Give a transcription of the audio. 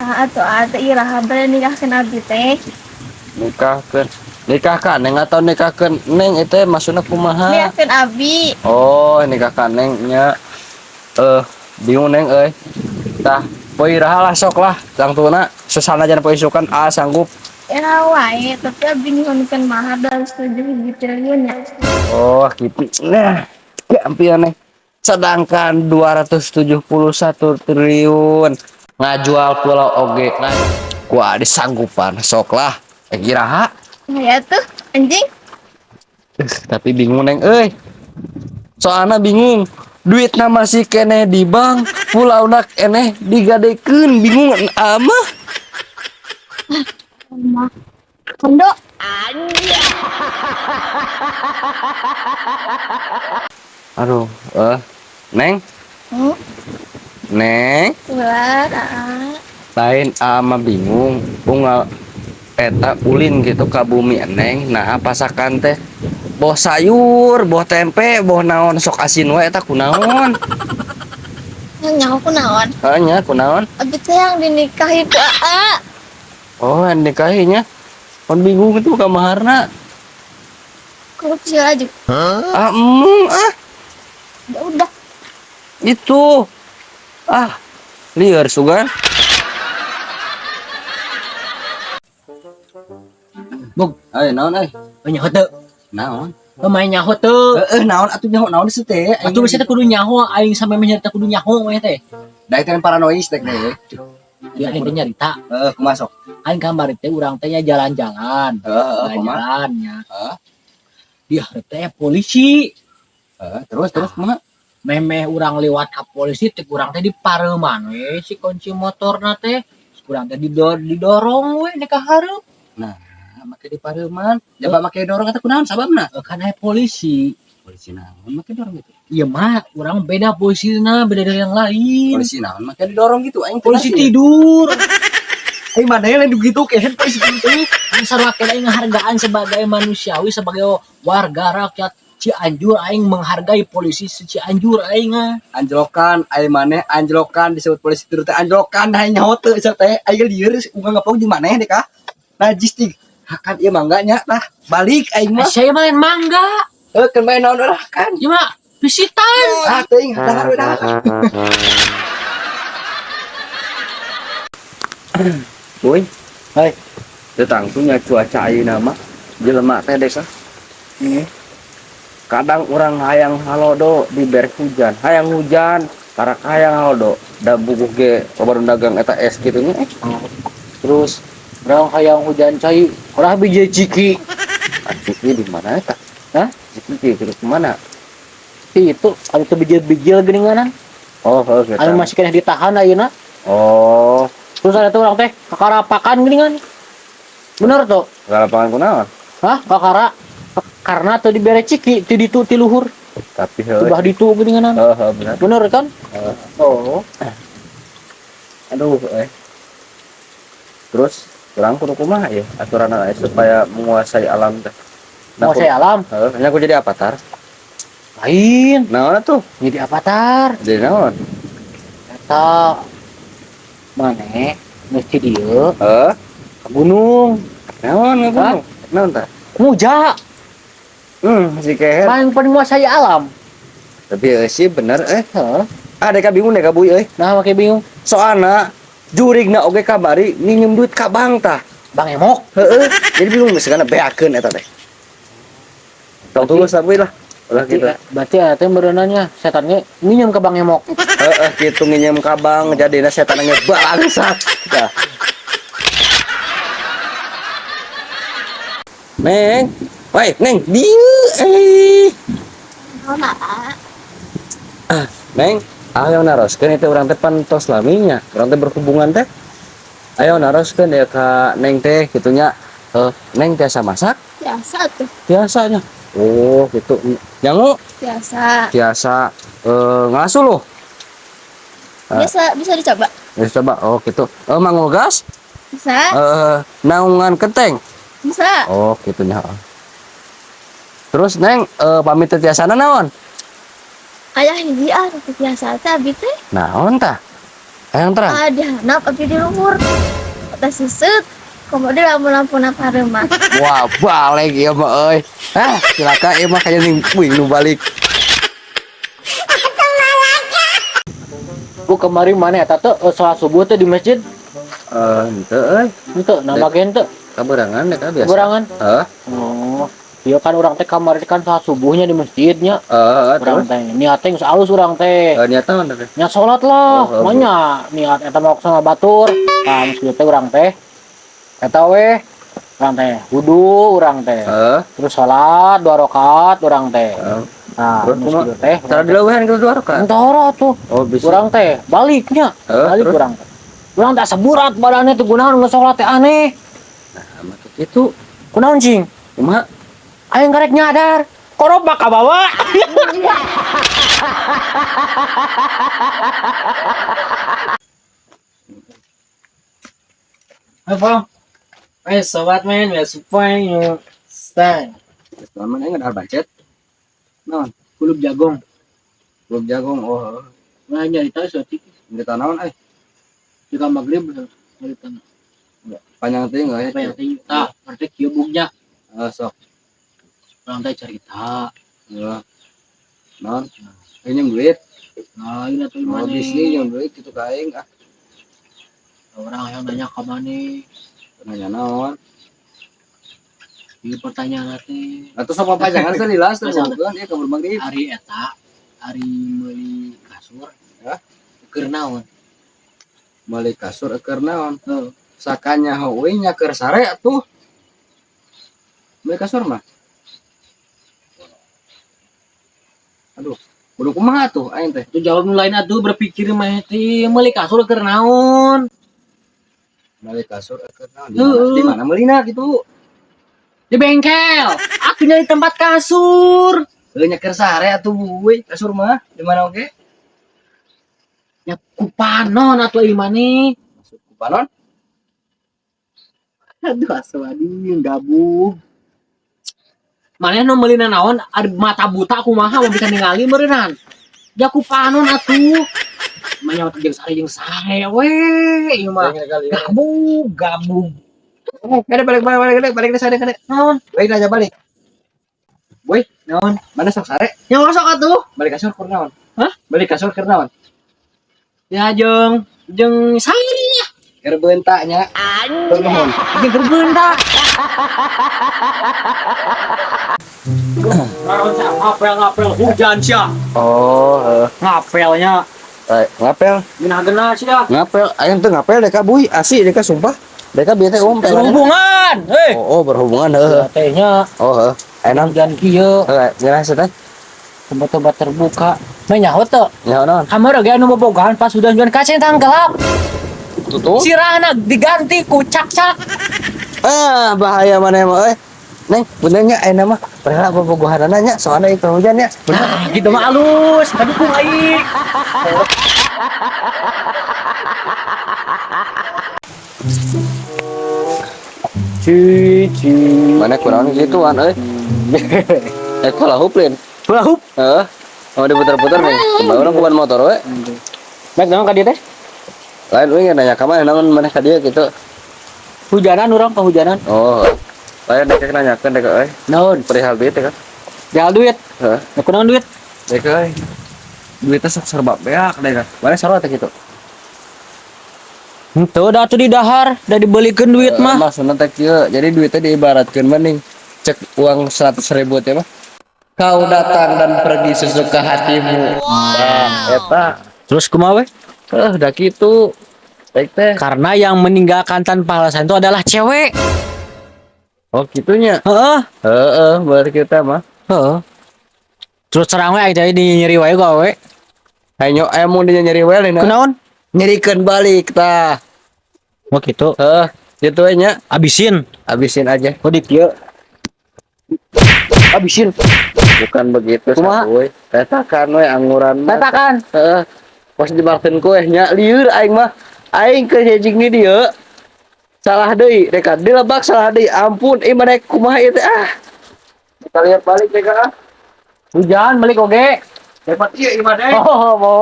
Atuh ada iraha bade nikahkeun abdi teh. Nikahkan neng atau nikahkan neng itu maksudnya kumaha? Nikahkeun abi. Oh nikahkan nengnya bingung neng tah poe iraha lah sok lah tuna susana jangan poe isukan sanggup. Iraha wae tapi abi nyuhunkeun mahar 207 triliun ya. Oh gitu nah keampian neng sedangkan 271 triliun ngajual pulau oge nah gua disanggupan sok lah kiraha. Ya tuh anjing. Tapi bingung neng soalnya bingung duit nama si kene di bank pulau nak eneh digadekeun bingung ama Mah. Kondo anjing. aduh neng Hmm? neng Ular, lain ama bingung bunga eta ulin gitu ka bumi neng nah pasakan teh boh sayur boh tempe boh naon sok asin wae eta kunaon yang nyaho kunaon? hanya kunaon Abi teh yang dinikahi ku Aa. oh yang nikahinya kon bingung itu ka maharna Korupsi aja. Ya udah. Itu liar sugan Bung, naon nyaho teu. naon Pemain nyaho teu. naon atuh nyaho naon sih teh Atuh bisa kudu nyaho aing sampe menyerita kudu nyaho we teh. daek teh paranoid dek deh Ya aing teh nyarita. kumasok Aing kamari teh urang teh nya jalan-jalan. Jalan-jalan nya. Dia teh polisi. terus kumaha Memeh urang lewat ka polisi teh urang teh dipareuman we si kunci motorna teh. Urang teh didorong we ka hareup. make di pareuman coba make dorong eta kunaon sababna Kan aya polisi. polisi naon make dorong gitu Iya mah, urang beda polisina, beda dari yang lain. polisi naon make didorong gitu aing Polisi tidur. Aing mana yang begitu kehen polisi tidur. Aing sarua aing hargaan sebagai manusiawi, sebagai warga rakyat Cianjur aing menghargai polisi Cianjur aing. anjlokan aing maneh anjlokan disebut polisi tidur teh anjlokan aing nyaho teu teh aing lieur unggah ngapong jeung maneh deh kah najis teh hakan ieu mangga nya tah balik aing mah Saya main mangga. kan main naon urang kan Ya mah pisitan. teuing dahar we dahar boy hai tetang punya cuaca ayeuna mah jelema teh desa kadang orang hayang halodo di ber hujan hayang hujan karak hayang halodo da bubuh ge baru dagang eta es kitu nya terus orang hayang hujan cai urang biji ciki ciki di mana eta ciki kitu kemana itu anu teu bijil-bijil geuninganan gitu Anu masih kena ditahan ayeuna. terus ada tuh orang teh Kakarapakan geuningan. Bener tuh. lapangan kunaon Kakara karena teu dibere ciki ti ditu ti luhur. tapi Udah ditu geuninganan. bener Bener kan? aduh terus kurang kudu kumaha ya aturan supaya menguasai alam teh Menguasai alam. hanya aku jadi avatar Lain. naon tuh Jadi avatar. jadi naon Eta maneh mesti dieu ke gunung. naon ngabunuh naon tah Muja. si keher Paling menguasai alam. tapi sih bener Heeh. deka bingung deka buy Nah, make bingung. soalna jurigna oge kabari minjem duit ka bank tah Bang Emok. jadi bingung misalkan beakeun eta teh tong tulus tapi lah ulah gitu Berarti eta berenanya setannya minjem ke Bang Emok. gitu nginjem ka bank jadina setannya bangsat tah Neng, woi, Neng, Neng, ayo naroskeun itu urang teh pantos laminya, urang teh berhubungan teh. Ayo naroskeun ya ka Neng teh kitunya. Neng biasa masak? Biasa tuh. Biasanya. Oh, gitu. Nyangu? Biasa. Biasa ngasuh loh. Bisa dicoba. Bisa coba. Oh, gitu. Manggul gas? Bisa. Naungan kenteng? Bisa. Oh, gitunya. Terus Neng pamit teh tiasana naon? Ayah hiji tapi biasa teh abi teh. Naon tah? Hayang terang. Di handap tapi di luhur. Kata sisut. Kemudian lampu-lampu hareuman. Wah, balik ieu mah euy. Cilaka ieu mah kaya ning wing nu balik. Bu kemarin mana eta teh salat subuh teh di masjid? Henteu euy. Henteu nama gen teh. Kaberangan eta biasa. Kaberangan? Heeh. Oh. Iya kan orang teh kemarin kan salat subuhnya di masjidnya. Terus Urang teh niat teh geus alus urang teh. niat naon teh? Nya salat lah, Oh, manya niat eta mau sama batur. Nah, geus teh urang teh eta we urang teh wudu urang teh. Terus salat 2 rakaat urang teh. Nah, Terus terus kumaha? kitu teh. Cara dileuwehan ke 2 rakaat. Entara tuh. Oh, bisa. Urang teh baliknya. Balik Terus? urang teh. Urang teh seburat badannya tuh gunahan geus salat teh aneh. Nah, maksud itu Kunaon cing? kumaha? Aing karek nyadar. Korobak ka bawa. Apa? Sobat men, we supaya you stand. Lamun aing ada bacet. Naon? Kulub jagung. Belum jagung. Oh, Nah, nyarita setik. kita naon Jika maghrib nyarita. panjang teh enggak Apa yang teh? Tah, berarti kieu buknya. sok. Urang teh carita. Ya. Naon? Ini duit. Nah, ini tuh Oh, mana? bisnis yang duit gitu ka aing Orang yang nanya ke mana? nanya naon. Di pertanyaan nanti. Atuh sama pajangan selilas teh Masa? bukan ieu kabur maghrib. Hari eta, hari meuli kasur. Ya. Keur naon? Balik kasur keur naon? Sakanya heueuy nya keur sare atuh. Balik kasur mah. Aduh, kudu kumaha tuh aing teh? Itu jawab nu lain atuh berpikir mah teh meuli kasur keur naon? Balik kasur keur naon? Heueuh. Di mana meulina gitu? Di bengkel. Aku nyari tempat kasur. Heueuh nya keur sare atuh buy kasur mah di mana oge? Ya kupanon atuh ieu mah nih. Masuk ku panon. Aduh aswadi gabung. Maneh nu meulina naon ada mata buta kumaha mau bisa ningali meureunnan. Ya kupanon atuh. Manya jeung sare we ieu mah. Gabung. Kada balik ke sana kada. Naon? Baik aja balik. Boy, Naon? mana sok sare? Yang masuk atuh? Balik kasur keur naon? Hah? Balik kasur keur naon? Ya jeung sare. Keur beunta nya. Keur nuhun. Jeung keur beunta. Ngapel hujan sia. Oh, Ngapelnya ngapel. gina-gina sia. Ngapel, aing teu ngapel deka buy, asli deka sumpah. Deka bieu teh om pelan. Berhubungan. Hei. Oh, berhubungan heuh. Tehnya Oh, heuh. Enak. hujan kieu. Jelas teh. Tempat-tempat terbuka. Menyaho teu. Nya naon? Kamera ge anu bobogohan pas hujan-hujan kaca yang gelap. Tutup. Sirahna diganti ku cak-cak. Bahaya mana emang Neng, benernya ayeuna mah padahal apa bogohanana nya soalnya itu hujan ya. Nah, gitu mah alus. Kadukung aing. Cici. Mana kurang gituan kalau huplin. Bahup. Mau diputar-putar nih. Orang kuban motor we. Baik naon ka dieu teh? Lain we nanya ka mana naon maneh ka dieu gitu. Hujanan urang kehujanan. Oh. Lain dek nanyakeun dek Naon? perihal duit teh kan. Jalan duit. Heeh. Ya kunaon duit? Dek duitnya sok serba beak dek. Mana sarua teh kitu? Henteu da atuh di dahar, da dibelikeun duit mah. Maksudna teh kieu. Jadi duitnya diibaratkeun mending cek uang 100.000 teh mah. Kau datang dan pergi sesuka hatimu. Nah, eta. Terus kumaha we? Udah gitu. Baik teh. Karena yang meninggalkan tanpa alasan itu adalah cewek. Oh, gitunya. Heeh. Baru kita mah. Heeh. Terus terang we aja di nyeri wae gawe. Ayo emu dia nyari well ini. Kunaon? Nyerikeun balik tah. Oh gitu. Gitu we nya. Abisin. Habisin aja. Oh di kieu. Abisin. Bukan begitu Kumaha? saboy. Tetakan we angguran mah. Tatakan. Pas dimakan kue nya lieur aing mah. Aing ke hejing ni dieu. Salah deui, deka dilebak salah deui. Ampun, ieu mah kumaha ieu teh Kita lihat balik deka. Hujan balik oge. Dapat ieu mah Oh, mau.